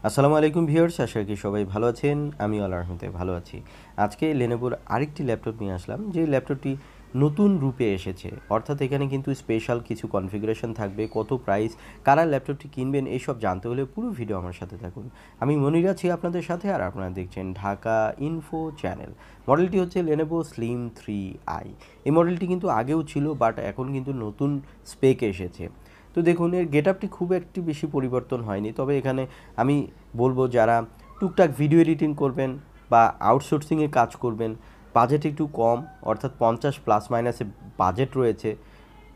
আসসালামু আলাইকুম ভিউয়ার্স, আশা করি সবাই ভালো আছেন। আমি আল্লাহর রহমতে ভালো আছি। আজকে লেনোভোর আরেকটি ল্যাপটপ নিয়ে আসলাম, যে ল্যাপটপটি নতুন রূপে এসেছে। অর্থাৎ এখানে কিন্তু স্পেশাল কিছু কনফিগারেশন থাকবে, কত প্রাইস, কারা ল্যাপটপটি কিনবেন, এইসব জানতে হলে পুরো ভিডিও আমার সাথে থাকুন। আমি মনির আছি আপনাদের সাথে, আর আপনারা দেখছেন ঢাকা ইনফো চ্যানেল। মডেলটি হচ্ছে লেনোভো স্লিম 3i। এই মডেলটি কিন্তু আগেও ছিল, বাট এখন কিন্তু নতুন স্পেক এসেছে। তো দেখুন, এর গেট আপটি খুব একটি বেশি পরিবর্তন হয়নি, তবে এখানে আমি বলবো যারা টুকটাক ভিডিও এডিটিং করবেন বা আউটসোর্সিংয়ে কাজ করবেন, বাজেট একটু কম, অর্থাৎ 50 প্লাস মাইনাসে বাজেট রয়েছে,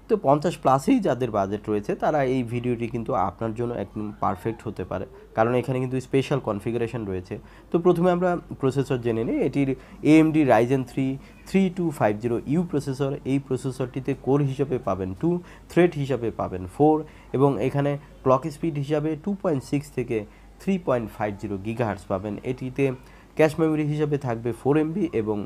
তো 50 প্লাসেই যাদের বাজেট রয়েছে তারা এই ভিডিওটি কিন্তু আপনার জন্য একদম পারফেক্ট হতে পারে, কারণ এখানে কিন্তু স্পেশাল কনফিগারেশন রয়েছে। তো প্রথমে আমরা প্রসেসর জেনে নিই। এটির AMD Ryzen 3 3250U প্রসেসর। এই প্রসেসরটিতে কোর হিসাবে পাবেন 2, থ্রেড হিসাবে পাবেন 4, এবং এখানে ক্লক স্পিড হিসাবে 2.6 থেকে 3.50 গিগাহার্টজ পাবেন। এটিতে ক্যাশ মেমোরি হিসাবে থাকবে 4 MB এবং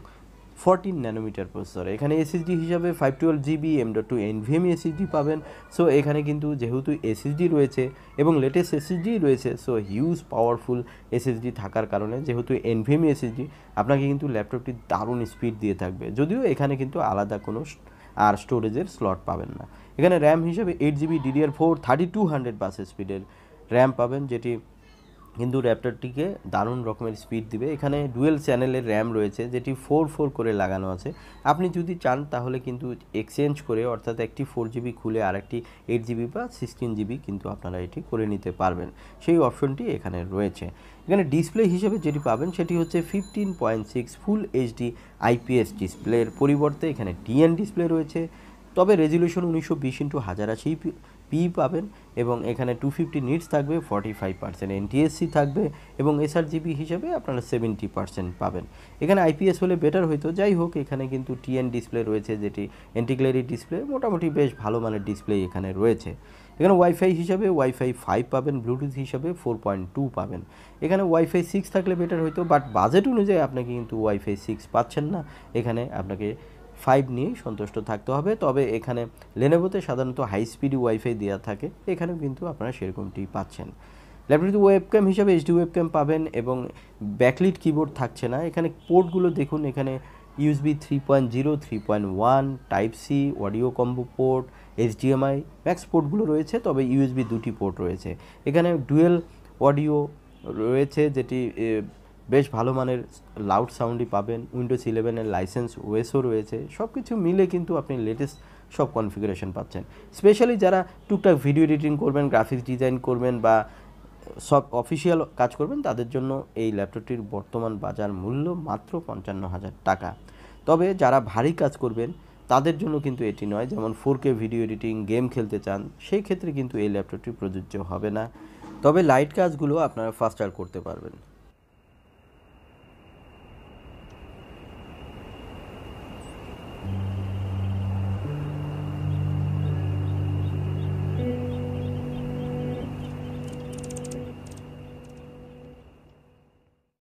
14 ন্যানোমিটার প্রসেসর। এখানে এসএসডি হিসাবে 512GB M.2 NVMe এসএসডি পাবেন। সো এখানে কিন্তু যেহেতু এসএসডি রয়েছে এবং লেটেস্ট এসএসডি রয়েছে, সো হিউজ পাওয়ারফুল এসএসডি থাকার কারণে, যেহেতু NVMe এসএসডি, আপনাকে কিন্তু ল্যাপটপটি দারুণ স্পিড দিয়ে থাকবে। যদিও এখানে কিন্তু আলাদা কোনো আর স্টোরেজের স্লট পাবেন না। এখানে র্যাম হিসাবে 8GB DDR4 3200 বাস স্পিডের র্যাম পাবেন, যেটি কিন্তু ল্যাপটপটিকে দারুণ রকমের স্পিড দিবে। এখানে ডুয়েল চ্যানেলের র্যাম রয়েছে, যেটি 4 করে লাগানো আছে। আপনি যদি চান তাহলে কিন্তু এক্সচেঞ্জ করে, অর্থাৎ একটি 4GB খুলে আরেকটি 8GB বা 16GB কিন্তু আপনারা এটি করে নিতে পারবেন, সেই অপশনটি এখানে রয়েছে। এখানে ডিসপ্লে হিসেবে যেটি পাবেন সেটি হচ্ছে 15.6 ফুল এইচডি IPS ডিসপ্লের পরিবর্তে এখানে TN ডিসপ্লে রয়েছে। তবে রেজলিউশন 1920x1080p পাবেন, এবং এখানে 250 নিটস থাকবে, 45% NTSC থাকবে, এবং SRGB হিসাবে আপনারা 70% পাবেন। এখানে IPS হলে বেটার হইতো, যাই হোক এখানে কিন্তু TN ডিসপ্লে রয়েছে, যেটি এন্টিগ্লেরি ডিসপ্লে, মোটামুটি বেশ ভালো মানের ডিসপ্লে এখানে রয়েছে। এখানে ওয়াইফাই হিসাবে ওয়াইফাই 5 পাবেন, ব্লুটুথ হিসাবে 4.2 পাবেন। এখানে ওয়াইফাই 6 থাকলে বেটার হইতো, বাট বাজেট অনুযায়ী আপনাকে কিন্তু ওয়াইফাই 6 পাচ্ছেন না, এখানে আপনাকে 5 নিয়েই সন্তুষ্ট থাকতে হবে। তবে এখানে লেনোভোতে সাধারণত হাই স্পিড ওয়াইফাই দেওয়া থাকে, এখানেও কিন্তু আপনারা সেরকমটি পাচ্ছেন। ল্যাপটপটিতে ওয়েবক্যাম হিসাবে HD ওয়েবক্যাম পাবেন, এবং ব্যাকলিট কিবোর্ড থাকছে না। এখানে পোর্টগুলো দেখুন, এখানে USB 3.0, 3.1, Type-C, audio combo port, HDMI max পোর্টগুলো রয়েছে, তবে USB 2টি পোর্ট রয়েছে। এখানে ডুয়েল অডিও রয়েছে, যেটি বেশ ভালো মানের লাউড সাউন্ডই পাবেন। উইন্ডোজ 11-এর লাইসেন্স ওএসও রয়েছে। সব কিছু মিলে কিন্তু আপনি লেটেস্ট সব কনফিগারেশন পাচ্ছেন। স্পেশালি যারা টুকটাক ভিডিও এডিটিং করবেন, গ্রাফিক্স ডিজাইন করবেন, বা সব অফিসিয়াল কাজ করবেন, তাদের জন্য এই ল্যাপটপটির বর্তমান বাজার মূল্য মাত্র 55,000 টাকা। তবে যারা ভারী কাজ করবেন তাদের জন্য কিন্তু এটি নয়, যেমন 4K ভিডিও এডিটিং, গেম খেলতে চান, সেই ক্ষেত্রে কিন্তু এই ল্যাপটপটি প্রযোজ্য হবে না। তবে লাইট কাজগুলো আপনারা ফাস্টার করতে পারবেন।